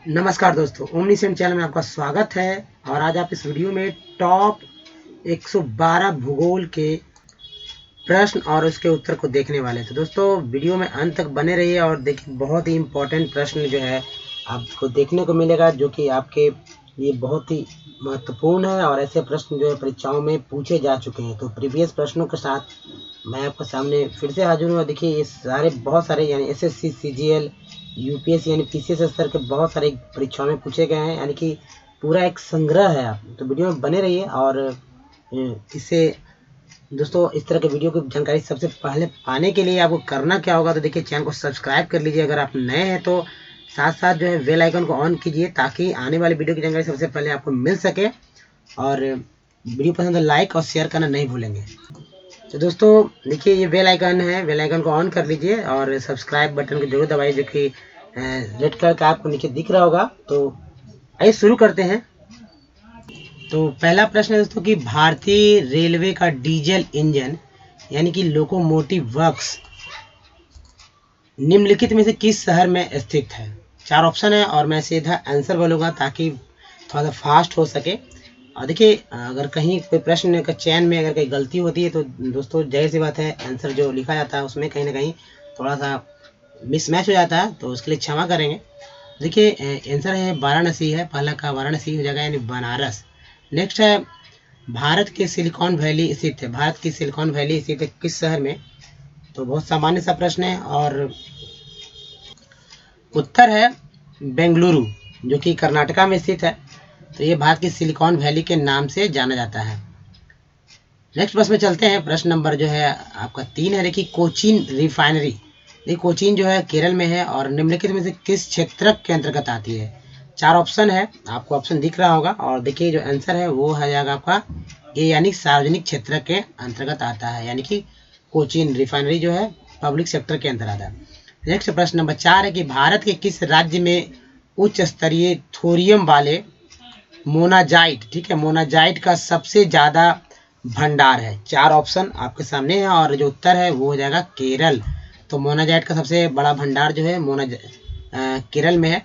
नमस्कार दोस्तों, omniscient channel में आपका स्वागत है। और आज आप इस वीडियो में टॉप 112 भूगोल के प्रश्न और उसके उत्तर को देखने वाले हैं। तो दोस्तों वीडियो में अंत तक बने रहिए और देखिए बहुत ही इम्पोर्टेंट प्रश्न जो है आपको देखने को मिलेगा, जो कि आपके लिए बहुत ही महत्वपूर्ण है और ऐसे प्रश्न जो है परीक्षाओं में पूछे जा चुके हैं। तो प्रीवियस प्रश्नों के साथ मैं आपके सामने फिर से हाजिर हूँ। देखिए ये बहुत सारे यानी एसएससी, सीजीएल, यूपीएससी यानी पीसीएस स्तर के बहुत सारे परीक्षाओं में पूछे गए हैं, यानी कि पूरा एक संग्रह है। आप तो वीडियो में बने रहिए और इससे दोस्तों इस तरह के वीडियो की जानकारी सबसे पहले पाने के लिए आपको करना क्या होगा, तो देखिए चैनल को सब्सक्राइब कर लीजिए अगर आप नए हैं तो, साथ साथ जो है बेल आइकन को ऑन कीजिए ताकि आने वाली वीडियो की जानकारी सबसे पहले आपको मिल सके। और वीडियो पसंद है लाइक और शेयर करना नहीं भूलेंगे। तो दोस्तों देखिए ये बेल आइकन है, बेल आइकन को ऑन कर लीजिए और सब्सक्राइब बटन को जरूर दबाइए, जो कि रेड कलर का आपको नीचे दिख रहा होगा। तो आइए शुरू करते हैं। तो पहला प्रश्न है दोस्तों कि भारतीय रेलवे का डीजल इंजन यानी कि लोकोमोटिव वर्क्स निम्नलिखित में से किस शहर में स्थित है। 4 ऑप्शन है और मैं सीधा आंसर बोलूँगा ताकि थोड़ा सा फास्ट हो सके। और देखिए अगर कहीं कोई प्रश्न का चयन में अगर कहीं गलती होती है तो दोस्तों जाहिर सी बात है आंसर जो लिखा जाता है उसमें कहीं ना कहीं थोड़ा सा मिसमैच हो जाता है, तो उसके लिए क्षमा करेंगे। देखिए आंसर है वाराणसी है, पहला का वाराणसी हो जाएगा यानी बनारस। नेक्स्ट है भारत के सिलिकॉन वैली स्थित है, भारत की सिलिकॉन वैली स्थित है किस शहर में। तो बहुत सामान्य सा प्रश्न है और उत्तर है बेंगलुरु, जो कि कर्नाटका में स्थित है। तो ये भारत की सिलिकॉन वैली के नाम से जाना जाता है। नेक्स्ट प्रश्न में चलते हैं। प्रश्न नंबर जो है आपका 3 है। देखिए कोचीन रिफाइनरी, देखिए कोचीन जो है केरल में है और निम्नलिखित में से किस क्षेत्र के अंतर्गत आती है। 4 ऑप्शन है, आपको ऑप्शन दिख रहा होगा और देखिए जो आंसर है वो है जाएगा आपका ए यानी सार्वजनिक क्षेत्र के अंतर्गत आता है, यानी कि कोचीन रिफाइनरी जो है पब्लिक सेक्टर के अंतर्गत आता है। नेक्स्ट प्रश्न नंबर 4 है कि भारत के किस राज्य में उच्च स्तरीय थोरियम वाले मोनाजाइट, ठीक है, मोनाजाइट का सबसे ज्यादा भंडार है। 4 ऑप्शन आपके सामने है और जो उत्तर है वो हो जाएगा केरल। तो मोनाजाइट का सबसे बड़ा भंडार जो है केरल में है।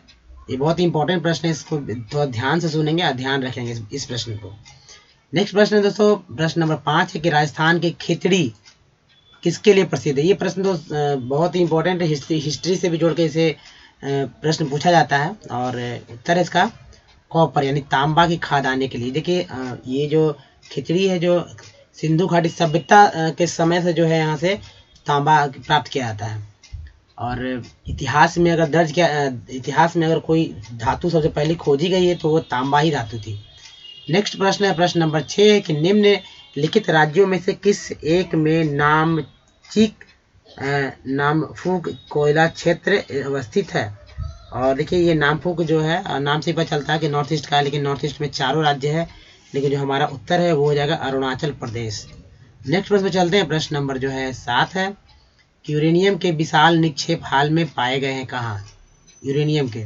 ये बहुत ही इंपॉर्टेंट प्रश्न है, इसको थोड़ा ध्यान से सुनेंगे और ध्यान रखेंगे इस प्रश्न को। नेक्स्ट प्रश्न है दोस्तों, प्रश्न नंबर 5 है कि राजस्थान की खिचड़ी किसके लिए प्रसिद्ध है। ये प्रश्न तो बहुत ही इंपॉर्टेंट है, हिस्ट्री से भी जोड़ के इसे प्रश्न पूछा जाता है और उत्तर है इसका कॉपर यानी तांबा की खाद आने के लिए। देखिए ये जो खिचड़ी है जो सिंधु घाटी सभ्यता के समय से जो है यहाँ से तांबा प्राप्त किया जाता है। और इतिहास में अगर इतिहास में अगर कोई धातु सबसे पहले खोजी गई है तो वो तांबा ही धातु थी। नेक्स्ट प्रश्न है प्रश्न नंबर 6 है कि निम्नलिखित राज्यों में से किस एक में नामफूक कोयला क्षेत्र अवस्थित है। और देखिए ये नामफूक जो है नाम से पता चलता है कि नॉर्थ ईस्ट का है, लेकिन नॉर्थ ईस्ट में 4 राज्य है, लेकिन जो हमारा उत्तर है वो हो जाएगा अरुणाचल प्रदेश। नेक्स्ट प्रश्न पे चलते हैं। प्रश्न नंबर जो है 7 है कि यूरेनियम के विशाल निक्षेप हाल में पाए गए हैं कहाँ, यूरेनियम के।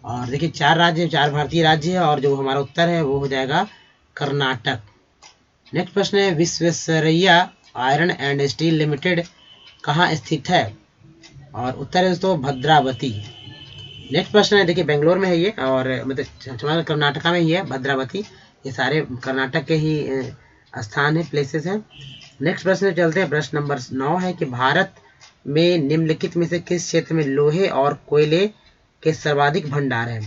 और देखिए 4 राज्य, 4 भारतीय राज्य है और जो हमारा उत्तर है वो हो जाएगा कर्नाटक। नेक्स्ट प्रश्न है Visvesvaraya iron and steel limited कहाँ स्थित है, और उत्तर है दोस्तों भद्रावती। नेक्स्ट प्रश्न है देखिए बेंगलोर में है ये, और मतलब कर्नाटका में ही है भद्रावती। ये सारे कर्नाटक के ही स्थान है, प्लेसेस हैं। नेक्स्ट प्रश्न में चलते हैं। प्रश्न नंबर 9 है कि भारत में निम्नलिखित में से किस क्षेत्र में लोहे और कोयले के सर्वाधिक भंडार है।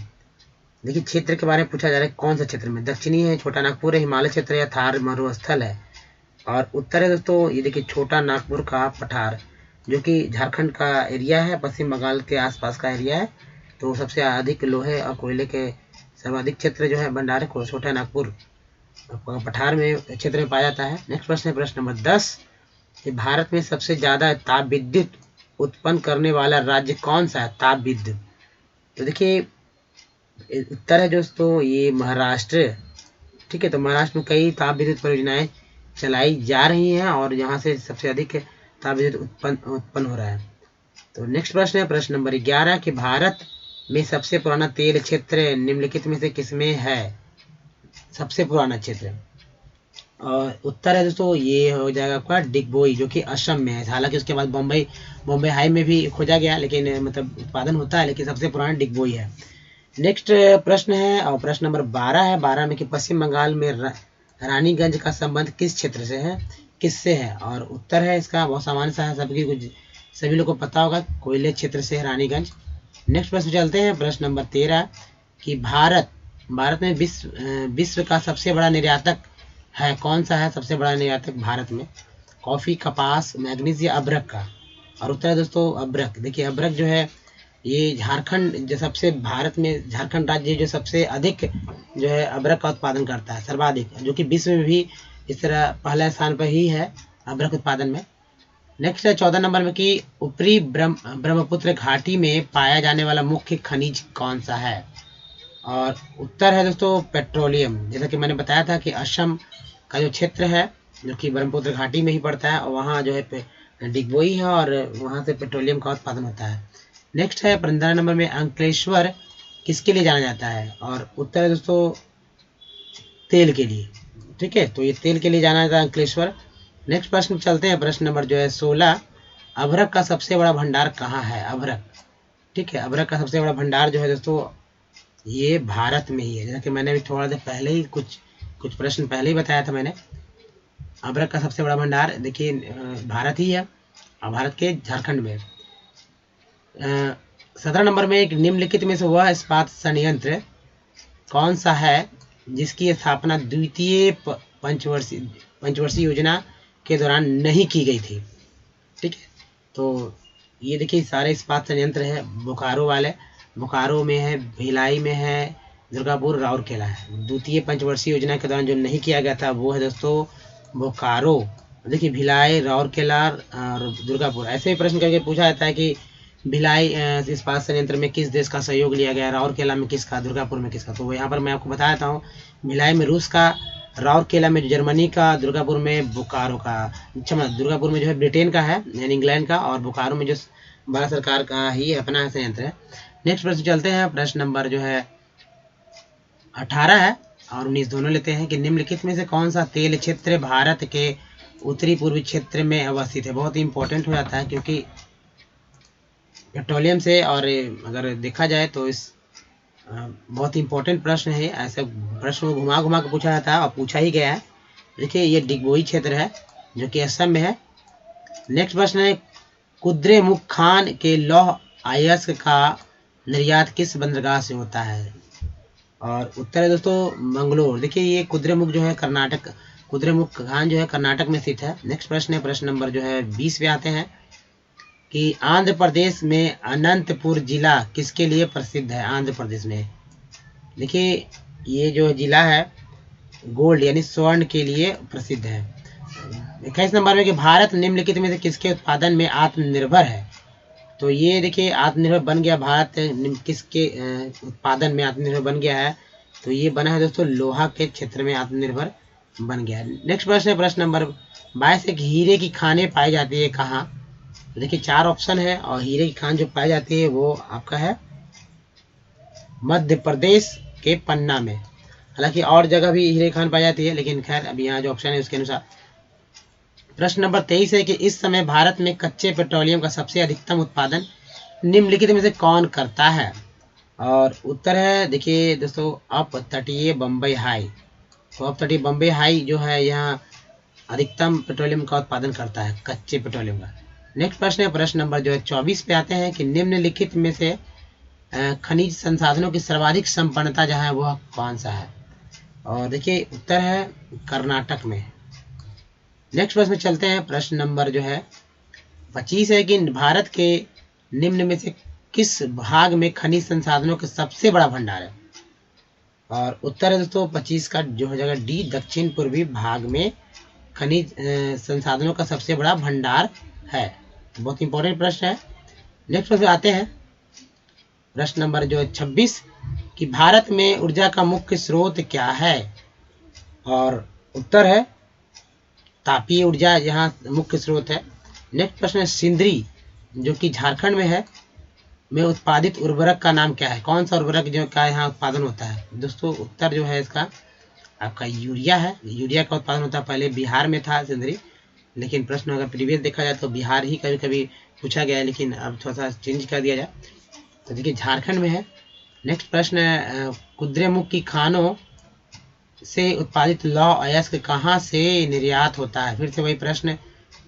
देखिए क्षेत्र के बारे में पूछा जा रहा है, कौन सा क्षेत्र में, दक्षिणी है, छोटा नागपुर है, हिमालय क्षेत्र या थार मरुस्थल है। और उत्तर है दोस्तों ये देखिए छोटा नागपुर का पठार, जो कि झारखंड का एरिया है, पश्चिम बंगाल के आसपास का एरिया है। तो सबसे अधिक लोहे और कोयले के सर्वाधिक क्षेत्र जो है भंडार है छोटा नागपुर पठार में क्षेत्र में पाया जाता है। नेक्स्ट प्रश्न है प्रश्न नंबर 10 कि भारत में सबसे ज्यादा ताप विद्युत उत्पन्न करने वाला राज्य कौन सा है, ताप विद्युत। तो देखिए उत्तर है दोस्तों ये महाराष्ट्र, ठीक है। तो महाराष्ट्र में कई ताप विद्युत परियोजनाएं चलाई जा रही हैं और यहाँ से सबसे अधिक ताप विद्युत उत्पन्न हो रहा है। तो नेक्स्ट प्रश्न है प्रश्न नंबर 11 कि भारत में सबसे पुराना तेल क्षेत्र निम्नलिखित में से किसमें है, सबसे पुराना क्षेत्र। और उत्तर है दोस्तों ये हो जाएगा आपका डिगबोई, जो कि असम में है। हालांकि उसके बाद बॉम्बे हाई में भी खोजा गया, लेकिन मतलब उत्पादन होता है, लेकिन सबसे पुराना डिगबोई है। नेक्स्ट प्रश्न है और प्रश्न नंबर 12 है। 12 में कि पश्चिम बंगाल में रानीगंज का संबंध किस क्षेत्र से है, किससे है? और उत्तर है इसका बहुत सामान्य सा है, सभी लोग को पता होगा, कोयले क्षेत्र से है रानीगंज। नेक्स्ट प्रश्न चलते हैं, प्रश्न नंबर 13 कि भारत में विश्व का सबसे बड़ा निर्यातक है, कौन सा है सबसे बड़ा निर्यातक भारत में? कॉफी, कपास, मैग्नीज या अदरक का? और उत्तर है दोस्तों अदरक। देखिए अदरक जो है ये झारखंड जो सबसे भारत में झारखंड राज्य जो सबसे अधिक जो है अदरक का उत्पादन करता है, सर्वाधिक, जो कि विश्व में भी इस तरह पहले स्थान पर ही है अदरक उत्पादन में। नेक्स्ट है 14 नंबर में कि ऊपरी ब्रह्मपुत्र घाटी में पाया जाने वाला मुख्य खनिज कौन सा है? और उत्तर है दोस्तों पेट्रोलियम। जैसा कि मैंने बताया था कि असम का जो क्षेत्र है जो कि ब्रह्मपुत्र घाटी में ही पड़ता है और वहाँ जो है डिगबोई है और वहाँ से पेट्रोलियम का उत्पादन होता है। नेक्स्ट है 15 नंबर में अंकलेश्वर किसके लिए जाना जाता है? और उत्तर है दोस्तों तेल के लिए। ठीक है, तो ये तेल के लिए जाना जाता है अंकलेश्वर। नेक्स्ट प्रश्न चलते हैं, प्रश्न नंबर जो है 16, अभ्रक का सबसे बड़ा भंडार कहाँ है? अभ्रक, ठीक है, अभ्रक का सबसे बड़ा भंडार जो है दोस्तों ये भारत में ही है। जैसा कि मैंने भी थोड़ा देर पहले ही कुछ प्रश्न पहले ही बताया था मैंने। अभ्रक का सबसे बड़ा भंडार देखिए भारत ही है और भारत के झारखंड में। 17 नंबर में एक निम्नलिखित में से वह इस्पात संयंत्र कौन सा है जिसकी स्थापना द्वितीय पंचवर्षीय योजना के दौरान नहीं की गई थी? ठीक है, तो ये देखिए सारे इस्पात संयंत्र है बोकारो वाले, बोकारो में है, भिलाई में है, दुर्गापुर, राउरकेला है। द्वितीय पंचवर्षीय योजना के दौरान जो नहीं किया गया था वो है दोस्तों बोकारो। देखिए भिलाई, राउरकेला और दुर्गापुर, ऐसे ही प्रश्न करके पूछा जाता है कि भिलाई इस्पात संयंत्र में किस देश का सहयोग लिया गया, राउरकेला में किसका, दुर्गापुर में किसका? तो यहाँ पर मैं आपको बता देता हूँ, भिलाई में रूस का, राउरकेला में जर्मनी का, दुर्गापुर में बोकारो का, क्षमा दुर्गापुर में जो है ब्रिटेन का है यानी इंग्लैंड का, और बोकारो में जो भारत सरकार का ही अपना संयंत्र है। नेक्स्ट प्रश्न चलते हैं, प्रश्न नंबर जो है 18 है और 19 दोनों लेते हैं कि निम्नलिखित में से कौन सा तेल क्षेत्र भारत के उत्तरी पूर्वी क्षेत्र में अवस्थित है? बहुत ही इंपॉर्टेंट हो जाता है क्योंकि पेट्रोलियम से, और अगर देखा जाए तो इस बहुत ही इंपॉर्टेंट प्रश्न है। ऐसे प्रश्न को घुमा घुमा के पूछा जाता है और पूछा ही गया है। देखिए ये डिगबोई क्षेत्र है जो कि असम में है। नेक्स्ट प्रश्न है कुद्रेमुख खान के लौह अयस्क का निर्यात किस बंदरगाह से होता है? और उत्तर है दोस्तों मंगलोर। देखिए ये कुद्रेमुख जो है कर्नाटक, कुद्रेमुख खान जो है कर्नाटक में स्थित है। नेक्स्ट प्रश्न है, प्रश्न नंबर जो है 20 पे आते हैं कि आंध्र प्रदेश में अनंतपुर जिला किसके लिए प्रसिद्ध है? आंध्र प्रदेश में देखिए ये जो जिला है गोल्ड यानी स्वर्ण के लिए प्रसिद्ध है। 21 नंबर में कि भारत निम्नलिखित में से किसके उत्पादन में आत्मनिर्भर है? तो ये देखिए आत्मनिर्भर बन गया भारत किसके उत्पादन में आत्मनिर्भर बन गया है? तो ये बना है दोस्तों लोहा के क्षेत्र में आत्मनिर्भर बन गया है। नेक्स्ट प्रश्न है, प्रश्न नंबर 22 है कि हीरे की खानें पाई जाती है कहाँ? तो देखिए 4 ऑप्शन है और हीरे की खान जो पाई जाती है वो आपका है मध्य प्रदेश के पन्ना में। हालांकि और जगह भी हीरे की खान पाई जाती है लेकिन खैर अभी यहाँ जो ऑप्शन है उसके अनुसार। प्रश्न नंबर 23 है कि इस समय भारत में कच्चे पेट्रोलियम का सबसे अधिकतम उत्पादन निम्नलिखित में से कौन करता है? और उत्तर है देखिए दोस्तों अप तटीय बम्बई हाई। तो अप तटीय बम्बई हाई जो है यहाँ अधिकतम पेट्रोलियम का उत्पादन करता है, कच्चे पेट्रोलियम का। नेक्स्ट प्रश्न है, प्रश्न नंबर जो है 24 पे आते हैं कि निम्नलिखित में से खनिज संसाधनों की सर्वाधिक संपन्नता जहाँ है वह कौन सा है? और देखिए उत्तर है कर्नाटक में। नेक्स्ट प्रश्न चलते हैं, प्रश्न नंबर जो है 25 है कि भारत के निम्न में से किस भाग में खनिज संसाधनों का सबसे बड़ा भंडार है? और उत्तर है दोस्तों 25 का जो हो जाएगा डी, दक्षिण पूर्वी भाग में खनिज संसाधनों का सबसे बड़ा भंडार है। बहुत इंपॉर्टेंट प्रश्न है। नेक्स्ट प्रश्न आते हैं, प्रश्न नंबर जो है 26 कि भारत में ऊर्जा का मुख्य स्रोत क्या है? और उत्तर है तापीय ऊर्जा यहाँ मुख्य स्रोत है। नेक्स्ट प्रश्न है सिंदरी जो कि झारखंड में है में उत्पादित उर्वरक का नाम क्या है? कौन सा उर्वरक जो का यहाँ उत्पादन होता है? दोस्तों उत्तर जो है इसका आपका यूरिया है। यूरिया का उत्पादन होता है, पहले बिहार में था सिंदरी, लेकिन प्रश्न अगर प्रीवियस देखा जाए तो बिहार ही कभी पूछा गया है, लेकिन अब थोड़ा सा चेंज कर दिया जाए तो देखिए झारखंड में है नेक्स्ट प्रश्न है कुद्रेमुख की खानों से उत्पादित लौह अयस्क कहाँ से निर्यात होता है। फिर से वही प्रश्न,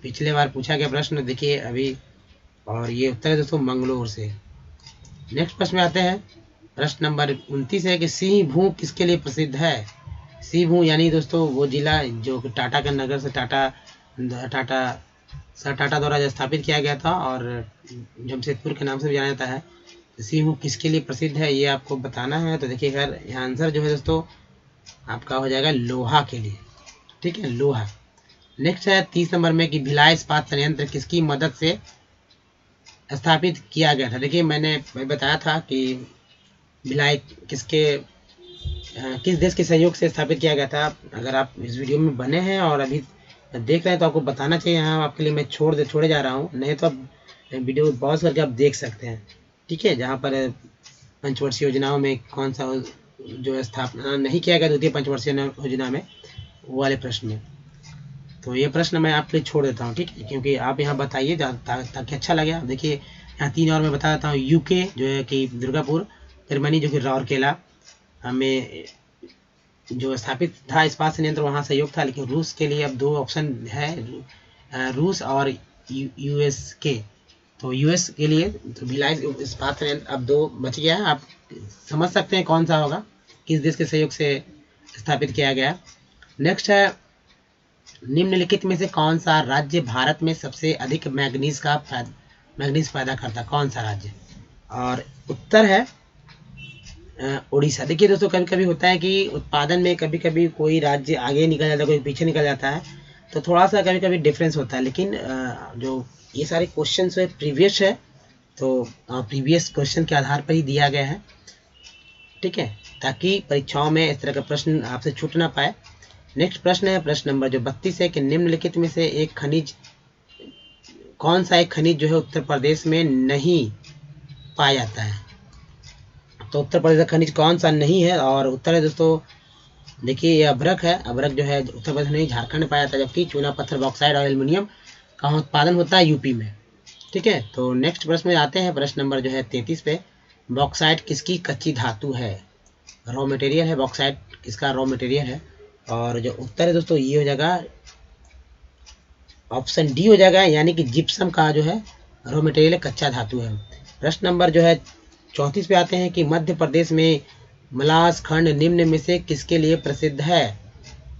पिछले बार पूछा गया प्रश्न देखिए अभी, और ये उत्तर है दोस्तों मंगलोर से। नेक्स्ट प्रश्न में आते हैं, प्रश्न नंबर 29 है कि सिंहभू किसके लिए प्रसिद्ध है। सिंहभू यानी दोस्तों वो जिला जो टाटा का नगर से टाटा सर टाटा द्वारा स्थापित किया गया था और जमशेदपुर के नाम से भी जाना जाता है। सिंहभू किसके लिए प्रसिद्ध है ये आपको बताना है। तो देखिए अगर यहाँ आंसर जो है दोस्तों आपका हो जाएगा लोहा के लिए, ठीक है, लोहा। नेक्स्ट है 30 नंबर में कि भिलाई इस्पात संयंत्र किसकी मदद से स्थापित किया गया था। देखिए मैंने बताया था कि भिलाई किस देश के सहयोग से स्थापित किया गया था। अगर आप इस वीडियो में बने हैं और अभी देख रहे हैं तो आपको बताना चाहिए। यहाँ आपके लिए मैं छोड़े जा रहा हूँ, नहीं तो आप वीडियो पॉज करके आप देख सकते हैं, ठीक है। जहाँ पर पंचवर्षीय योजनाओं में कौन सा जो स्थापना नहीं किया गया द्वितीय पंचवर्षीय योजना में, वो वाले प्रश्न में। तो ये प्रश्न मैं आपके लिए छोड़ देता हूँ, ठीक है, क्योंकि आप यहाँ बताइए ताकि अच्छा लगे। देखिए यहाँ 3 और मैं बता देता हूँ। यूके जो है कि दुर्गापुर, जर्मनी जो कि राउरकेला में जो स्थापित था इस्पात संयंत्र, वहाँ सहयोग था। लेकिन रूस के लिए अब 2 ऑप्शन है, रूस और यूएस के। तो यूएस के लिए तो भिलाई इस्पात संयंत्र अब 2 बच गया है। आप समझ सकते हैं कौन सा होगा, किस देश के सहयोग से स्थापित किया गया। नेक्स्ट है निम्नलिखित में से कौन सा राज्य भारत में सबसे अधिक मैग्नीज पैदा करता, कौन सा राज्य। और उत्तर है उड़ीसा। देखिए दोस्तों कभी कभी होता है कि उत्पादन में कभी कभी कोई राज्य आगे निकल जाता है, कोई पीछे निकल जाता है, तो थोड़ा सा कभी कभी डिफरेंस होता है। लेकिन जो ये सारे क्वेश्चन है प्रीवियस है, तो प्रीवियस क्वेश्चन के आधार पर ही दिया गया है, ठीक है, ताकि परीक्षाओं में इस तरह का प्रश्न आपसे छूट ना पाए। नेक्स्ट प्रश्न है प्रश्न नंबर जो 32 है कि निम्नलिखित में से एक खनिज, कौन सा एक खनिज जो है उत्तर प्रदेश में नहीं पाया जाता है। तो उत्तर प्रदेश का खनिज कौन सा नहीं है, और उत्तर है दोस्तों देखिए ये अभ्रक है। अभ्रक जो है उत्तर प्रदेश नहीं झारखंड में पाया जाता है, जबकि चूना पत्थर बॉक्साइड और एल्युमिनियम का उत्पादन होता है यूपी में, ठीक है। तो नेक्स्ट प्रश्न में आते हैं, प्रश्न नंबर जो है 33 पे, बॉक्साइट किसकी कच्ची धातु है, रॉ मटेरियल है, बॉक्साइट किसका रॉ मटेरियल है। और जो उत्तर है दोस्तों ये हो जाएगा ऑप्शन डी हो जाएगा, यानी कि जिप्सम का जो है रॉ मटेरियल कच्चा धातु है। प्रश्न नंबर जो है 34 पे आते हैं कि मध्य प्रदेश में मलास खंड निम्न में से किसके लिए प्रसिद्ध है।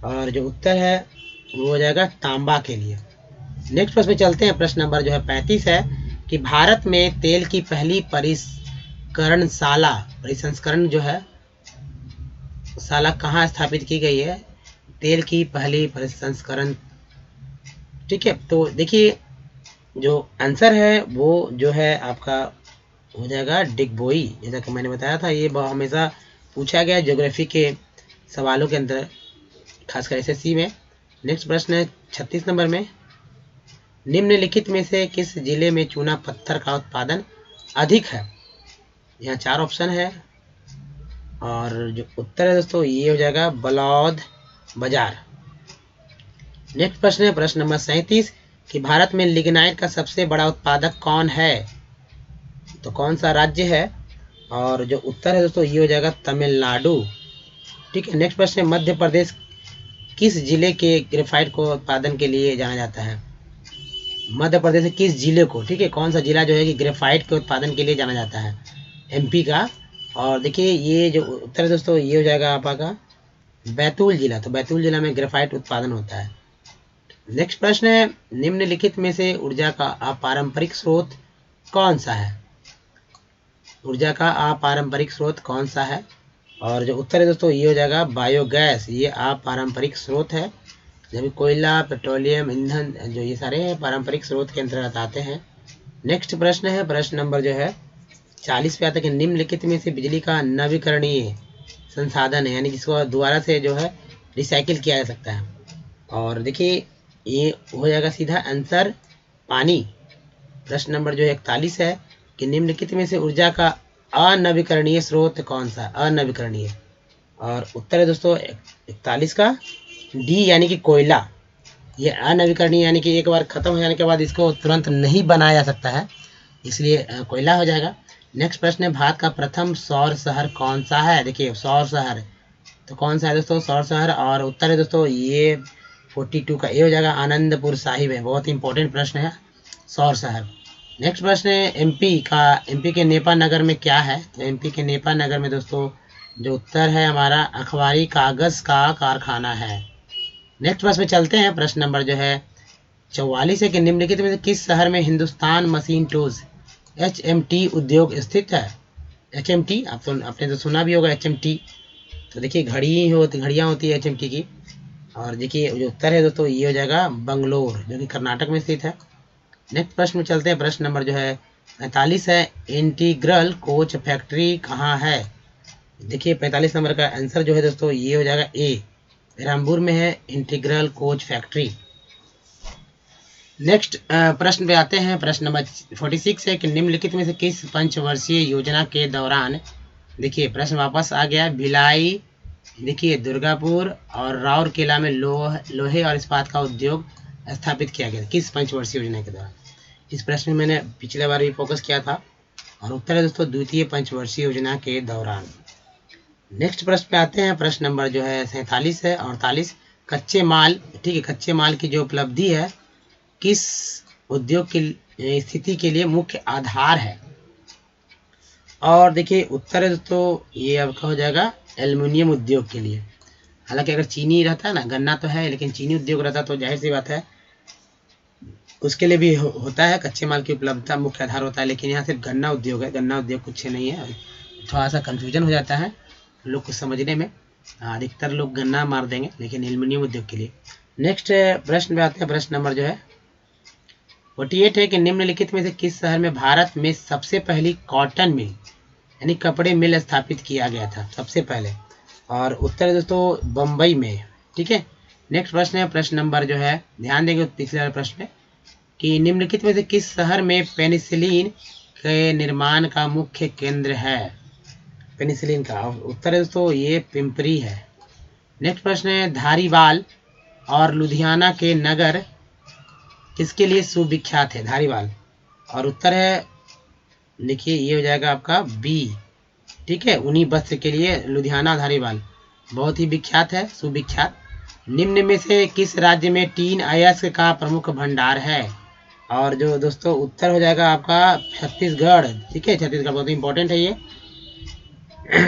और जो उत्तर है वो हो जाएगा तांबा के लिए। नेक्स्ट प्रश्न पे चलते हैं, प्रश्न नंबर जो है 35 है कि भारत में तेल की पहली परिसंस्करण जो है शाला कहाँ स्थापित की गई है, तेल की पहली परिसंस्करण, ठीक है। तो देखिए जो आंसर है वो जो है आपका हो जाएगा डिगबोई, जैसा कि मैंने बताया था। ये हमेशा पूछा गया ज्योग्राफी के सवालों के अंदर, खासकर एसएससी में। नेक्स्ट प्रश्न है 36 नंबर में, निम्नलिखित में से किस जिले में चूना पत्थर का उत्पादन अधिक है। यहाँ 4 ऑप्शन है, और जो उत्तर है दोस्तों ये हो जाएगा बलौद बाजार। नेक्स्ट प्रश्न है प्रश्न नंबर 37 कि भारत में लिग्नाइट का सबसे बड़ा उत्पादक कौन है, तो कौन सा राज्य है। और जो उत्तर है दोस्तों ये हो जाएगा तमिलनाडु, ठीक है। नेक्स्ट प्रश्न है मध्य प्रदेश किस जिले के ग्रेफाइट को उत्पादन के लिए जाना जाता है, मध्य प्रदेश किस जिले को, ठीक है, कौन सा जिला जो है कि ग्रेफाइट के उत्पादन के लिए जाना जाता है, एमपी का। और देखिए ये जो उत्तर है दोस्तों ये हो जाएगा आपका बैतूल जिला, तो बैतूल जिला में ग्रेफाइट उत्पादन होता है। नेक्स्ट प्रश्न है निम्नलिखित में से ऊर्जा का अपारंपरिक स्रोत कौन सा है, ऊर्जा का अपारंपरिक स्रोत कौन सा है। और जो उत्तर है दोस्तों ये हो जाएगा बायोगैस, ये अपारंपरिक स्रोत है। जब कोयला, पेट्रोलियम, ईंधन जो ये सारे पारंपरिक स्रोत के अंतर्गत आते हैं। नेक्स्ट प्रश्न है प्रश्न नंबर जो है 40 पे आता है कि निम्नलिखित में से बिजली का नवीकरणीय संसाधन है, यानी जिसको दोबारा से जो है रिसाइकिल किया जा सकता है। और देखिए ये हो जाएगा सीधा आंसर पानी। प्रश्न नंबर जो है 41 है कि निम्नलिखित में से ऊर्जा का अनवीकरणीय स्रोत कौन सा, अनवीकरणीय। और उत्तर है दोस्तों 41 का डी, यानी कि कोयला। ये अनवीकरणीय यानी कि एक बार खत्म हो जाने के बाद इसको तुरंत नहीं बनाया जा सकता है, इसलिए कोयला हो जाएगा। नेक्स्ट प्रश्न है, भारत का प्रथम सौर शहर कौन सा है? देखिए सौर शहर तो कौन सा है दोस्तों, सौर शहर, और उत्तर है दोस्तों ये 42 का ए हो जाएगा, आनंदपुर साहिब है। बहुत इंपॉर्टेंट प्रश्न है सौर शहर। नेक्स्ट प्रश्न है, एमपी के नेपा नगर में क्या है? तो एमपी के नेपा नगर में दोस्तों जो उत्तर है हमारा अखबारी कागज का कारखाना है। नेक्स्ट प्रश्न में चलते हैं। प्रश्न नंबर जो है 44 है कि निम्नलिखित में से किस शहर में हिंदुस्तान मशीन टूल्स HMT उद्योग स्थित है? HMT आपने तो सुना भी होगा HMT। तो देखिए घड़ियाँ होती है HMT की। और देखिए जो उत्तर है दोस्तों ये हो जाएगा बंगलोर, जो कि कर्नाटक में स्थित है। नेक्स्ट प्रश्न में चलते हैं। प्रश्न नंबर जो है 45 है, इंटीग्रल कोच फैक्ट्री कहाँ है? देखिए 45 नंबर का आंसर जो है दोस्तों ये हो जाएगा ए, रामपुर में है इंटीग्रल कोच फैक्ट्री। नेक्स्ट प्रश्न पे आते हैं। प्रश्न नंबर 46 है कि निम्नलिखित में से किस पंचवर्षीय योजना के दौरान, देखिए प्रश्न वापस आ गया, भिलाई, देखिए दुर्गापुर और राउरकेला में लोहे और इस्पात का उद्योग स्थापित किया गया, किस पंचवर्षीय योजना के दौरान? इस प्रश्न में मैंने पिछले बार भी फोकस किया था और उत्तर है दोस्तों द्वितीय पंचवर्षीय योजना के दौरान। नेक्स्ट प्रश्न पे आते हैं। प्रश्न नंबर जो है 47 है, 48, कच्चे माल, ठीक है, कच्चे माल की जो उपलब्धि है किस उद्योग की स्थिति के लिए मुख्य आधार है? और देखिए उत्तर है दोस्तों ये आपका हो जाएगा एल्युमिनियम उद्योग के लिए। हालांकि अगर चीनी रहता है ना, गन्ना तो है लेकिन चीनी उद्योग रहता तो जाहिर सी बात है उसके लिए भी होता है, कच्चे माल की उपलब्धता मुख्य आधार होता है, लेकिन यहाँ सिर्फ गन्ना उद्योग है, गन्ना उद्योग कुछ नहीं है। थोड़ा सा कन्फ्यूजन हो जाता है लोग को समझने में, अधिकतर लोग गन्ना मार देंगे, लेकिन एल्युमिनियम उद्योग के लिए। नेक्स्ट प्रश्न पे आते हैं। प्रश्न नंबर जो है 48 है कि निम्नलिखित में से किस शहर में भारत में सबसे पहली कॉटन मिल यानी कपड़े मिल स्थापित किया गया था सबसे पहले? और उत्तर है दोस्तों बम्बई में, ठीक है। नेक्स्ट प्रश्न है, प्रश्न नंबर जो है ध्यान देंगे पिछले वाले प्रश्न में कि निम्नलिखित में से किस शहर में पेनिसिलिन के निर्माण का मुख्य केंद्र है? पेनिसिलिन का उत्तर है दोस्तों ये पिंपरी है। नेक्स्ट प्रश्न है, धारीवाल और लुधियाना के नगर किसके लिए सुविख्यात है? धारीवाल, और उत्तर है देखिए ये हो जाएगा आपका बी, ठीक है, ऊनी वस्त्र के लिए लुधियाना धारीवाल बहुत ही विख्यात है, सुविख्यात। निम्न में से किस राज्य में टीन अयस्क का प्रमुख भंडार है? और जो दोस्तों उत्तर हो जाएगा आपका छत्तीसगढ़, ठीक है, छत्तीसगढ़ बहुत इंपॉर्टेंट है ये।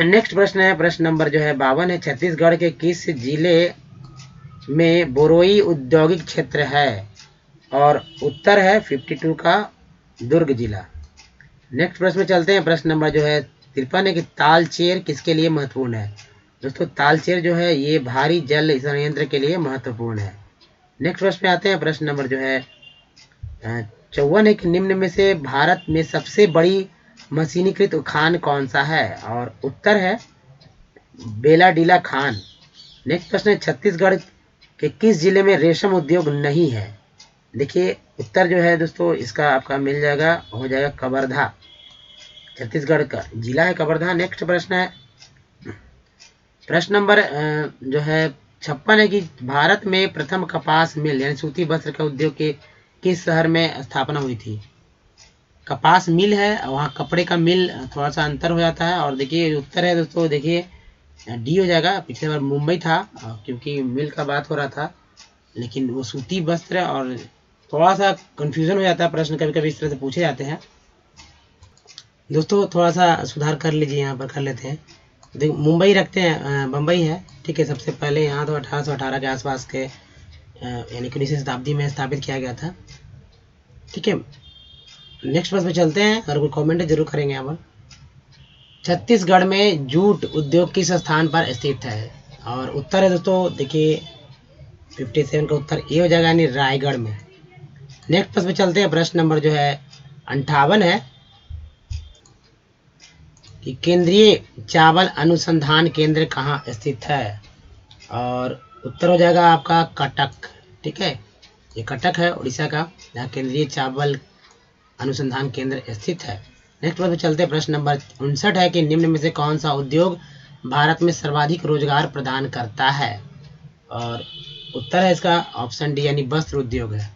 नेक्स्ट प्रश्न है, प्रश्न नंबर जो है 52 है, छत्तीसगढ़ के किस जिले में बोरोई औद्योगिक क्षेत्र है? और उत्तर है 52 का दुर्ग जिला। नेक्स्ट प्रश्न में चलते हैं। प्रश्न नंबर जो है 53 है कि तालचेर किसके लिए महत्वपूर्ण है? दोस्तों तालचेर जो है ये भारी जल संयंत्र के लिए महत्वपूर्ण है। नेक्स्ट प्रश्न पे आते हैं। प्रश्न नंबर जो है 54 है कि निम्न में से भारत में सबसे बड़ी मशीनीकृत खान कौन सा है? और उत्तर है बेलाडीला खान। नेक्स्ट प्रश्न है, छत्तीसगढ़ के किस जिले में रेशम उद्योग नहीं है? देखिए उत्तर जो है दोस्तों इसका आपका मिल जाएगा, हो जाएगा कवर्धा, छत्तीसगढ़ का जिला है कवर्धा। नेक्स्ट प्रश्न है, प्रश्न नंबर जो है 56 है कि भारत में प्रथम कपास मिल यानी सूती वस्त्र के उद्योग के किस शहर में स्थापना हुई थी? कपास मिल है, वहाँ कपड़े का मिल थोड़ा सा अंतर हो जाता है। और देखिए उत्तर है दोस्तों देखिए डी हो जाएगा, पिछले बार मुंबई था क्योंकि मिल का बात हो रहा था, लेकिन वो सूती वस्त्र और थोड़ा सा कंफ्यूजन हो जाता है, प्रश्न कभी कभी इस तरह से पूछे जाते हैं दोस्तों, थोड़ा सा सुधार कर लीजिए, यहाँ पर कर लेते हैं। देखो मुंबई रखते हैं, बम्बई है, ठीक है, सबसे पहले यहाँ तो 1818 के आसपास के यानी 19वीं शताब्दी में स्थापित किया गया था, ठीक है। नेक्स्ट प्रश्न पे चलते हैं, और कोई कमेंट जरूर करेंगे यहाँ पर। छत्तीसगढ़ में जूट उद्योग किस स्थान पर स्थित है? और उत्तर है दोस्तों देखिए 57 का उत्तर ए हो जाएगा यानी रायगढ़ में। नेक्स्ट प्रश्न पे चलते हैं। प्रश्न नंबर जो है 58 है कि केंद्रीय चावल अनुसंधान केंद्र कहाँ स्थित है? और उत्तर हो जाएगा आपका कटक, ठीक है, ये कटक है उड़ीसा का, जहाँ केंद्रीय चावल अनुसंधान केंद्र स्थित है। नेक्स्ट पर चलते हैं। प्रश्न नंबर 59 है कि निम्न में से कौन सा उद्योग भारत में सर्वाधिक रोजगार प्रदान करता है? और उत्तर है इसका ऑप्शन डी यानी वस्त्र उद्योग है।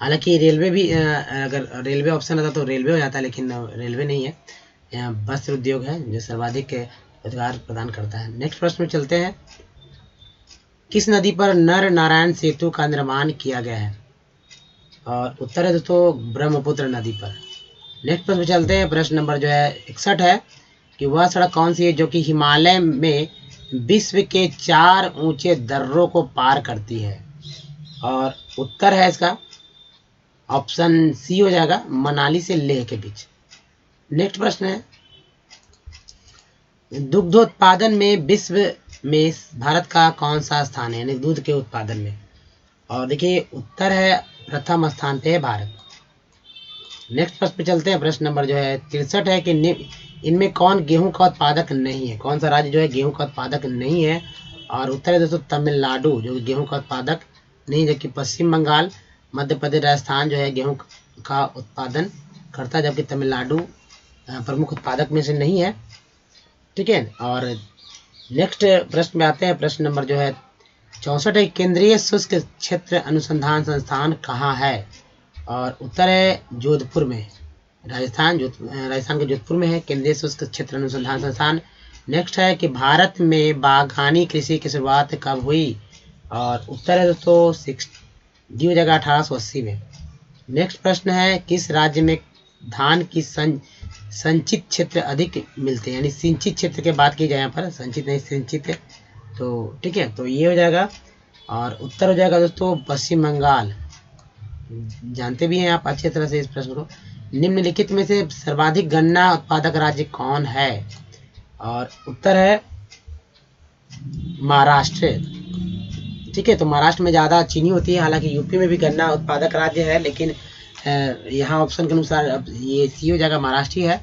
हालांकि रेलवे भी अगर रेलवे ऑप्शन आता तो रेलवे हो जाता, लेकिन रेलवे नहीं है, यहाँ वस्त्र उद्योग है जो सर्वाधिक रोजगार प्रदान करता है। नेक्स्ट प्रश्न में चलते हैं, किस नदी पर नर नारायण सेतु का निर्माण किया गया है? और उत्तर है दोस्तों ब्रह्मपुत्र नदी पर। नेक्स्ट प्रश्न में चलते हैं, प्रश्न नंबर जो है 61 है कि वह सड़क कौन सी है जो कि हिमालय में विश्व के 4 ऊंचे दर्रों को पार करती है? और उत्तर है इसका ऑप्शन सी हो जाएगा, मनाली से लेह के बीच। नेक्स्ट प्रश्न है, दुग्धोत्पादन में विश्व में भारत का कौन सा स्थान है, यानी दूध के उत्पादन में? और देखिए उत्तर है प्रथम स्थान पे है भारत। नेक्स्ट प्रश्न पे चलते हैं, प्रश्न नंबर जो है 63 है कि इनमें कौन गेहूं का उत्पादक नहीं है? कौन सा राज्य जो है गेहूं का उत्पादक नहीं है? और उत्तर है दोस्तों तमिलनाडु जो गेहूं का उत्पादक नहीं, जबकि पश्चिम बंगाल, मध्य प्रदेश, राजस्थान जो है गेहूं का उत्पादन करता है, जबकि तमिलनाडु प्रमुख उत्पादक में से नहीं है। ठीक है, और नेक्स्ट प्रश्न में आते हैं, प्रश्न नंबर जो है 64 है, केंद्रीय शुष्क क्षेत्र अनुसंधान संस्थान कहाँ है? और उत्तर है जोधपुर में, राजस्थान के जोधपुर में है केंद्रीय शुष्क क्षेत्र अनुसंधान संस्थान। नेक्स्ट है कि भारत में बागवानी कृषि की शुरुआत कब हुई? और उत्तर है दोस्तों डी हो जाएगा 1880 में। नेक्स्ट प्रश्न है, किस राज्य में धान की संचित क्षेत्र अधिक मिलते हैं? यानी सिंचित क्षेत्र की बात की जाए, यहाँ पर संचित नहीं सिंचित है, तो ठीक है, तो ये हो जाएगा। और उत्तर हो जाएगा दोस्तों पश्चिम बंगाल। जानते भी हैं आप अच्छी तरह से इस प्रश्न को। निम्नलिखित में से सर्वाधिक गन्ना उत्पादक राज्य कौन है? और उत्तर है महाराष्ट्र। ठीक है, तो महाराष्ट्र में ज़्यादा चीनी होती है, हालांकि यूपी में भी गन्ना उत्पादक राज्य है, लेकिन यहाँ ऑप्शन के अनुसार अब ये सी हो जाएगा, महाराष्ट्र ही है।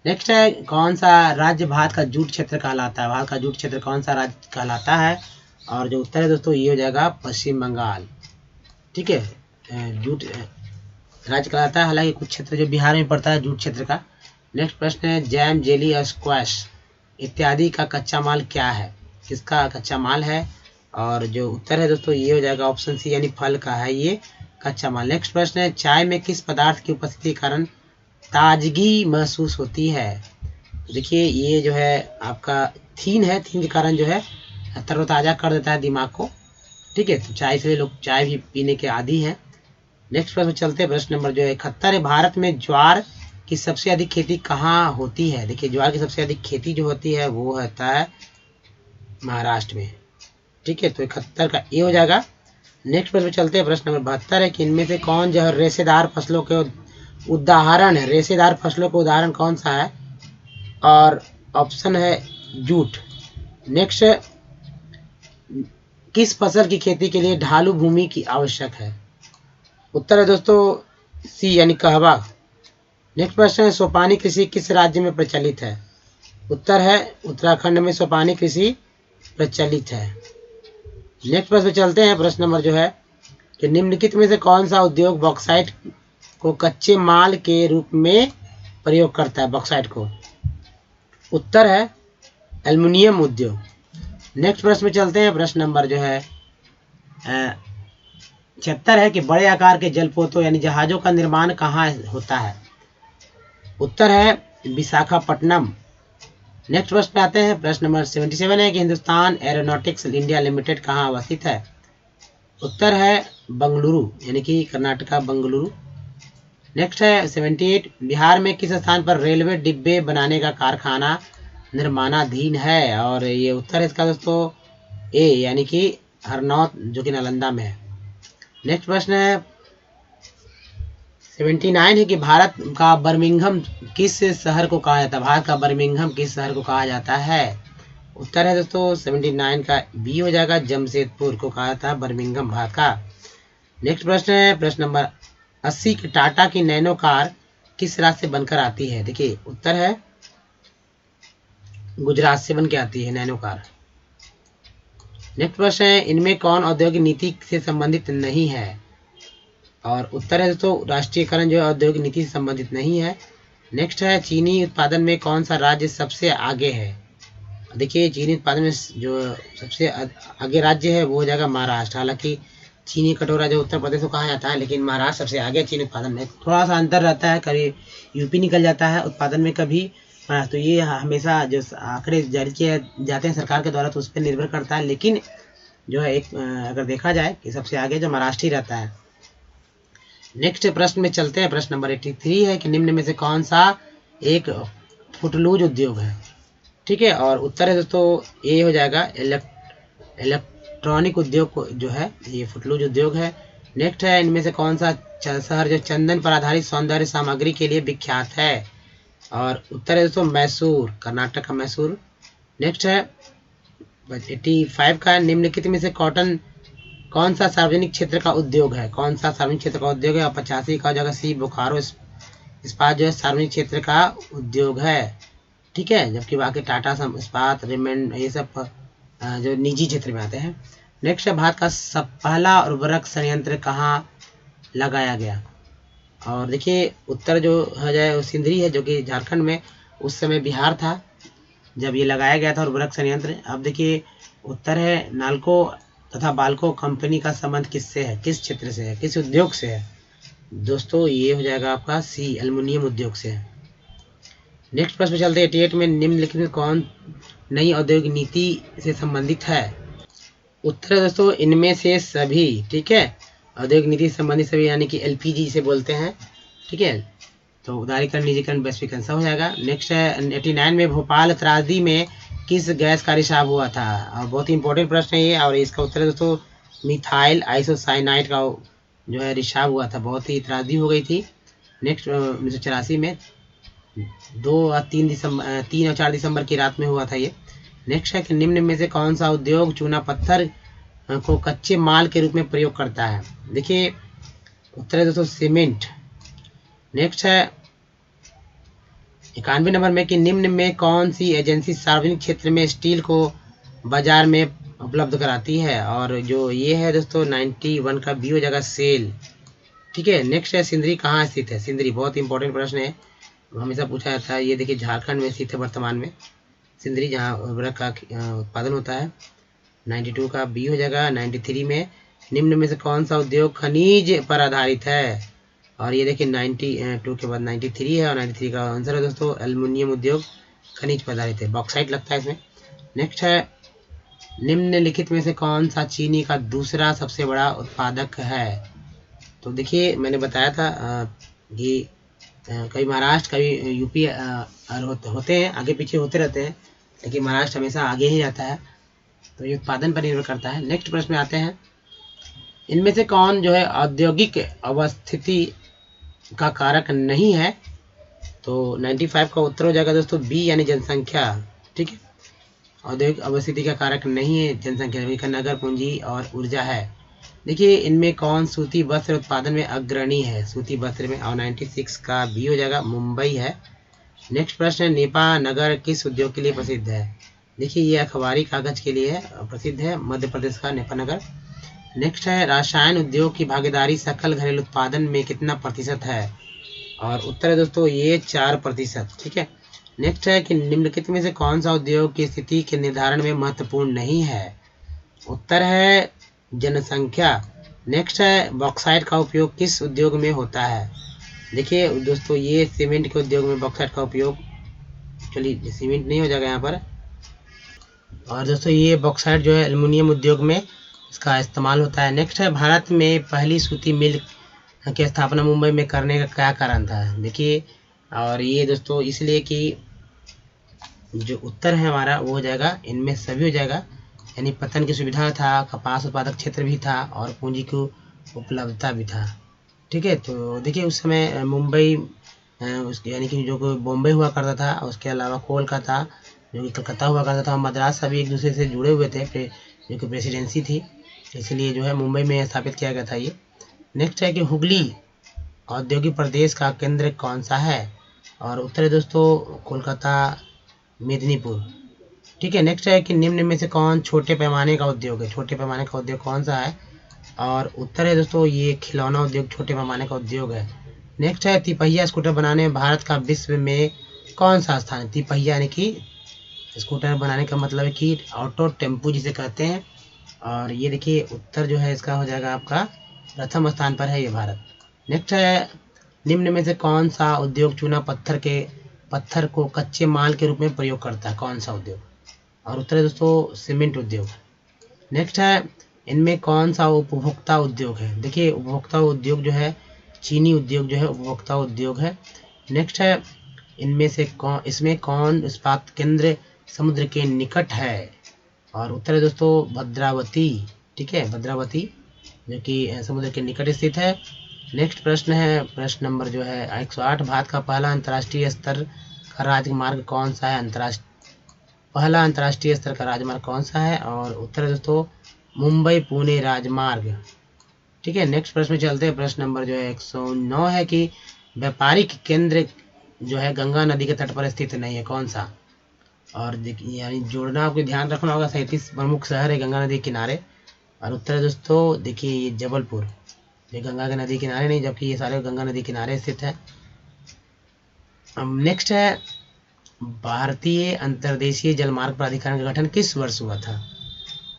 नेक्स्ट है, कौन सा राज्य भारत का जूट क्षेत्र कहलाता है? भारत का जूट क्षेत्र कौन सा राज्य कहलाता है? और जो उत्तर है दोस्तों ये हो जाएगा पश्चिम बंगाल। ठीक है, जूट राज्य कहलाता है, हालांकि कुछ क्षेत्र जो बिहार में पड़ता है जूट क्षेत्र का। नेक्स्ट प्रश्न है, जैम, जेली, स्क्वैश इत्यादि का कच्चा माल क्या है? किसका कच्चा माल है? और जो उत्तर है दोस्तों ये हो जाएगा ऑप्शन सी, यानी फल का है ये कच्चा माल। नेक्स्ट प्रश्न है, चाय में किस पदार्थ की उपस्थिति के कारण ताजगी महसूस होती है? देखिए ये जो है आपका थीन है, थीन के कारण जो है तरोताज़ा कर देता है दिमाग को। ठीक है, तो चाय से लोग चाय भी पीने के आदी हैं। नेक्स्ट प्रश्न चलते हैं, प्रश्न नंबर जो है 71 है, भारत में ज्वार की सबसे अधिक खेती कहाँ होती है? देखिए ज्वार की सबसे अधिक खेती जो होती है वो होता है महाराष्ट्र में। ठीक है, तो 71 का ए हो जाएगा। नेक्स्ट प्रश्न चलते हैं, प्रश्न नंबर 72 है कि इनमें से कौन जो है रेशेदार फसलों के उदाहरण है? रेशेदार फसलों का उदाहरण कौन सा है? और ऑप्शन है जूट। नेक्स्ट, किस फसल की खेती के लिए ढालू भूमि की आवश्यक है? उत्तर है दोस्तों सी, यानी कहवा। नेक्स्ट प्रश्न है, सोपानी कृषि किस राज्य में प्रचलित है? उत्तर है उत्तराखंड में सोपानी कृषि प्रचलित है। नेक्स्ट प्रश्न चलते हैं, प्रश्न नंबर जो है कि निम्नलिखित में से कौन सा उद्योग बॉक्साइट को कच्चे माल के रूप में प्रयोग करता है? बॉक्साइट को उत्तर है एल्युमिनियम उद्योग। नेक्स्ट प्रश्न में चलते हैं, प्रश्न नंबर जो है 76 है कि बड़े आकार के जलपोतों यानी जहाजों का निर्माण कहाँ होता है? उत्तर है विशाखापट्टनम। नेक्स्ट प्रश्न पे आते हैं, प्रश्न नंबर 77 है कि हिंदुस्तान एरोनॉटिक्स इंडिया लिमिटेड कहाँ अवस्थित है? उत्तर है बंगलुरु, यानी कि कर्नाटका बंगलुरु। नेक्स्ट है 78, बिहार में किस स्थान पर रेलवे डिब्बे बनाने का कारखाना निर्माणाधीन है? और ये उत्तर है इसका दोस्तों ए, यानी कि हरनौत जो कि नालंदा में है। नेक्स्ट प्रश्न है 79 है कि भारत का बर्मिंघम किस शहर को कहा जाता है? भारत का बर्मिंघम किस शहर को कहा जाता है? उत्तर है दोस्तों 79 का बी हो जाएगा, जमशेदपुर को कहा जाता है बर्मिंघम भारत का। नेक्स्ट प्रश्न है, प्रश्न नंबर 80 की टाटा की नैनो कार किस राज्य से बनकर आती है? देखिए उत्तर है गुजरात से बन के आती है नैनो कार। नेक्स्ट प्रश्न है, इनमें कौन औद्योगिक नीति से संबंधित नहीं है? और उत्तर है दोस्तों राष्ट्रीयकरण जो है औद्योगिक नीति से संबंधित नहीं है। नेक्स्ट है, चीनी उत्पादन में कौन सा राज्य सबसे आगे है? देखिए चीनी उत्पादन में जो सबसे आगे राज्य है वो हो जाएगा महाराष्ट्र। हालांकि चीनी कटोरा जो उत्तर प्रदेश को कहा जाता है, लेकिन महाराष्ट्र सबसे आगे चीनी उत्पादन में। थोड़ा सा अंतर रहता है, कभी यूपी निकल जाता है उत्पादन में, कभी तो ये हमेशा जो आंकड़े जारी किए जाते हैं सरकार के द्वारा तो उस पर निर्भर करता है, लेकिन जो है एक अगर देखा जाए कि सबसे आगे जो महाराष्ट्र ही रहता है। नेक्स्ट प्रश्न में चलते हैं। प्रश्न नंबर 83 है कि निम्न में से कौन सा एक फुटलूज उद्योग है। ठीक है, और उत्तर है दोस्तों ये हो जाएगा इलेक्ट्रॉनिक उद्योग जो है ये फुटलूज उद्योग है। नेक्स्ट है इनमें से कौन सा शहर जो चंदन पर आधारित सौंदर्य सामग्री के लिए विख्यात है, और उत्तर है दोस्तों मैसूर, कर्नाटक का मैसूर। नेक्स्ट है 85 का निम्नलिखित में से कॉटन कौन सा सार्वजनिक क्षेत्र का उद्योग है, कौन सा सार्वजनिक क्षेत्र का उद्योग है, और 85 का हो जाएगा सी बोकारो इस्पात जो है सार्वजनिक क्षेत्र का उद्योग है। ठीक है, जबकि बाकी टाटा इस्पात रेमंड ये सब जो निजी क्षेत्र में आते हैं। नेक्स्ट है भारत का पहला उर्वरक संयंत्र कहाँ लगाया गया, और देखिए उत्तर जो हो जाए सिंदरी है जो कि झारखंड में, उस समय बिहार था जब ये लगाया गया था उर्वरक संयंत्र। अब देखिए उत्तर है नाल्को तथा बाल्को कंपनी का संबंध किससे है, किस क्षेत्र से है, किस उद्योग से है दोस्तों, ये हो जाएगा आपका सी एल्युमिनियम उद्योग से है। नेक्स्ट प्रश्न चलते हैं 88 में निम्नलिखित में कौन नई औद्योगिक नीति से संबंधित है। उत्तर है दोस्तों इनमें से सभी। ठीक है, औद्योगिक नीति से संबंधित सभी, यानी कि एलपीजी से बोलते हैं। ठीक है, तो उदारीकरण, निजीकरण, वैश्वीकरण सब हो जाएगा। नेक्स्ट है 89 में भोपाल त्रासदी में किस गैस का रिसाव हुआ था, और बहुत ही इंपॉर्टेंट प्रश्न है ये, और इसका उत्तर है दोस्तों मिथाइल आइसोसाइनाइड का जो है रिसाव हुआ था, बहुत ही त्रासदी हो गई थी। नेक्स्ट 1984 में 2 और 4 दिसंबर की रात में हुआ था ये। नेक्स्ट है कि निम्न में से कौन सा उद्योग चूना पत्थर को कच्चे माल के रूप में प्रयोग करता है। देखिए उत्तर है दोस्तों सीमेंट। नेक्स्ट है 91 नंबर में कि निम्न में कौन सी एजेंसी सार्वजनिक क्षेत्र में स्टील को बाजार में उपलब्ध कराती है, और जो ये है दोस्तों 91 का बी हो जाएगा सेल। ठीक है, नेक्स्ट है सिंदरी कहाँ स्थित है। सिंदरी बहुत इंपॉर्टेंट प्रश्न है, हमेशा पूछा जाता है। ये देखिए झारखंड में स्थित है वर्तमान में सिंदरी, जहाँ उर्वरक का उत्पादन होता है। 92 का बी हो जाएगा। 93 में निम्न में से कौन सा उद्योग खनिज पर आधारित है, और ये देखिए 92 के बाद 93 है, और 93 का आंसर है दोस्तों एल्युमिनियम उद्योग खनिज पर आधारित है, बॉक्साइट लगता है इसमें। नेक्स्ट है निम्नलिखित में से कौन सा चीनी का दूसरा सबसे बड़ा उत्पादक है। तो देखिए मैंने बताया था कि कभी महाराष्ट्र कभी यूपी होते हैं, आगे पीछे होते रहते हैं, लेकिन महाराष्ट्र हमेशा आगे ही रहता है, तो ये उत्पादन पर निर्भर करता है। नेक्स्ट प्रश्न में आते हैं, इनमें से कौन जो है औद्योगिक अवस्थिति का कारक नहीं है। तो 95 का उत्तर हो जाएगा दोस्तों बी, यानी जनसंख्या। ठीक है, औद्योगिक अवस्थिति का कारक नहीं है जनसंख्या, नगर पूंजी और ऊर्जा है। देखिए इनमें कौन सूती वस्त्र उत्पादन में अग्रणी है, सूती वस्त्र में, और 96 का बी हो जाएगा मुंबई है। नेक्स्ट प्रश्न है नेपा नगर किस उद्योग के लिए प्रसिद्ध है। देखिए ये अखबारी कागज के लिए प्रसिद्ध है, मध्य प्रदेश का नेपा नगर। नेक्स्ट है रसायन उद्योग की भागीदारी सकल घरेलू उत्पादन में कितना प्रतिशत है, और उत्तर है दोस्तों ये 4%। ठीक है, नेक्स्ट है कि निम्नलिखित में से कौन सा उद्योग की स्थिति के निर्धारण में महत्वपूर्ण नहीं है। उत्तर है जनसंख्या। नेक्स्ट है बॉक्साइट का उपयोग किस उद्योग में होता है। देखिए दोस्तों ये सीमेंट के उद्योग में बॉक्साइट का उपयोग, चलिए सीमेंट नहीं हो जाएगा यहाँ पर, और दोस्तों ये बॉक्साइट जो है एल्युमिनियम उद्योग में इसका इस्तेमाल होता है। नेक्स्ट है भारत में पहली सूती मिल की स्थापना मुंबई में करने का क्या कारण था। देखिए और ये दोस्तों इसलिए कि जो उत्तर है हमारा वो हो जाएगा इनमें सभी हो जाएगा, यानी पतन की सुविधा था, कपास उत्पादक क्षेत्र भी था, और पूंजी की उपलब्धता भी था। ठीक है, तो देखिए उस समय मुंबई यानी कि जो बॉम्बे हुआ करता था, उसके अलावा कोलकाता जो कि कलकत्ता हुआ करता था, मद्रास सभी एक दूसरे से जुड़े हुए थे, जो कि प्रेसिडेंसी थी, इसलिए जो है मुंबई में स्थापित किया गया था ये। नेक्स्ट है कि हुगली औद्योगिक प्रदेश का केंद्र कौन सा है, और उत्तर है दोस्तों कोलकाता मेदिनीपुर। ठीक है, नेक्स्ट है कि निम्न में से कौन छोटे पैमाने का उद्योग है, छोटे पैमाने का उद्योग कौन सा है, और उत्तर है दोस्तों ये खिलौना उद्योग छोटे पैमाने का उद्योग है। नेक्स्ट है तिपहिया स्कूटर बनाने में भारत का विश्व में कौन सा स्थान है। तिपहिया यानी कि स्कूटर बनाने का मतलब है कि ऑटो टेम्पू जिसे कहते हैं, और ये देखिए उत्तर जो है इसका हो जाएगा आपका प्रथम स्थान पर है ये भारत। नेक्स्ट है, निम्न में से कौन सा उद्योग चूना पत्थर को कच्चे माल के रूप में प्रयोग करता है, कौन सा उद्योग? और उत्तर है दोस्तों सीमेंट उद्योग। नेक्स्ट है, इनमें कौन सा उपभोक्ता उद्योग है? देखिए उपभोक्ता उद्योग जो है चीनी उद्योग जो है उपभोक्ता उद्योग है। नेक्स्ट है, इसमें कौन इस्पात केंद्र समुद्र के निकट है? और उत्तर है दोस्तों भद्रावती। ठीक है, भद्रावती जो कि समुद्र के निकट स्थित है। नेक्स्ट प्रश्न है, प्रश्न नंबर जो है 108, भारत का पहला अंतर्राष्ट्रीय स्तर का राजमार्ग कौन सा है? पहला अंतर्राष्ट्रीय स्तर का राजमार्ग कौन सा है? और उत्तर है दोस्तों मुंबई पुणे राजमार्ग। ठीक है, नेक्स्ट प्रश्न में चलते हैं। प्रश्न नंबर जो है 109 है कि व्यापारिक केंद्र जो है गंगा नदी के तट पर स्थित नहीं है, कौन सा? और देखिए यानी जोड़ना आपको ध्यान रखना होगा, 37 प्रमुख शहर है गंगा नदी के किनारे। और उत्तर है दोस्तों देखिए ये जबलपुर, ये गंगा के नदी किनारे नहीं, जबकि ये सारे गंगा नदी किनारे स्थित है। नेक्स्ट है, भारतीय अंतर्देशीय जलमार्ग प्राधिकरण का गठन किस वर्ष हुआ था?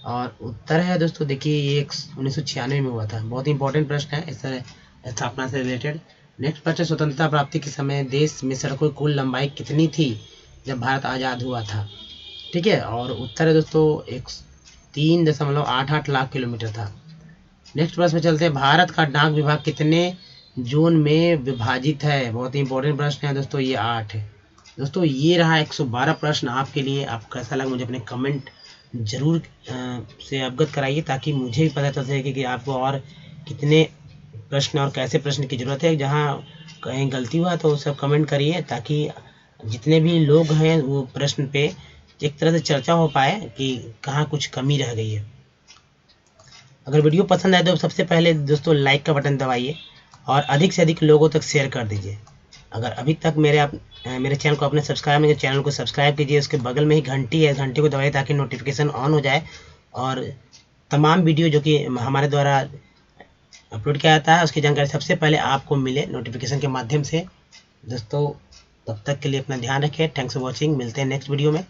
और उत्तर है दोस्तों देखिए ये 1996 में हुआ था। बहुत ही इंपॉर्टेंट प्रश्न है इस तरह स्थापना से रिलेटेड। नेक्स्ट प्रश्न, स्वतंत्रता प्राप्ति के समय देश में सड़कों की कुल लंबाई कितनी थी जब भारत आज़ाद हुआ था? ठीक है, और उत्तर है दोस्तों 3.88 लाख किलोमीटर था। नेक्स्ट प्रश्न में चलते हैं, भारत का डाक विभाग कितने जोन में विभाजित है? बहुत ही इंपॉर्टेंट प्रश्न है दोस्तों, ये 8 है। दोस्तों ये रहा 112 प्रश्न आपके लिए। आपको कैसा लगा मुझे अपने कमेंट जरूर से अवगत कराइए, ताकि मुझे भी पता चल सके कि आपको और कितने प्रश्न और कैसे प्रश्न की ज़रूरत है। जहाँ कहीं गलती हुआ तो सब कमेंट करिए, ताकि जितने भी लोग हैं वो प्रश्न पे एक तरह से चर्चा हो पाए कि कहाँ कुछ कमी रह गई है। अगर वीडियो पसंद आए तो सबसे पहले दोस्तों लाइक का बटन दबाइए और अधिक से अधिक लोगों तक शेयर कर दीजिए। अगर अभी तक मेरे चैनल को आपने सब्सक्राइब नहीं किया, चैनल को सब्सक्राइब कीजिए। उसके बगल में ही घंटी है, घंटी को दबाइए ताकि नोटिफिकेशन ऑन हो जाए और तमाम वीडियो जो कि हमारे द्वारा अपलोड किया जाता है उसकी जानकारी सबसे पहले आपको मिले नोटिफिकेशन के माध्यम से। दोस्तों तब तक के लिए अपना ध्यान रखें। Thanks for watching. मिलते हैं नेक्स्ट वीडियो में।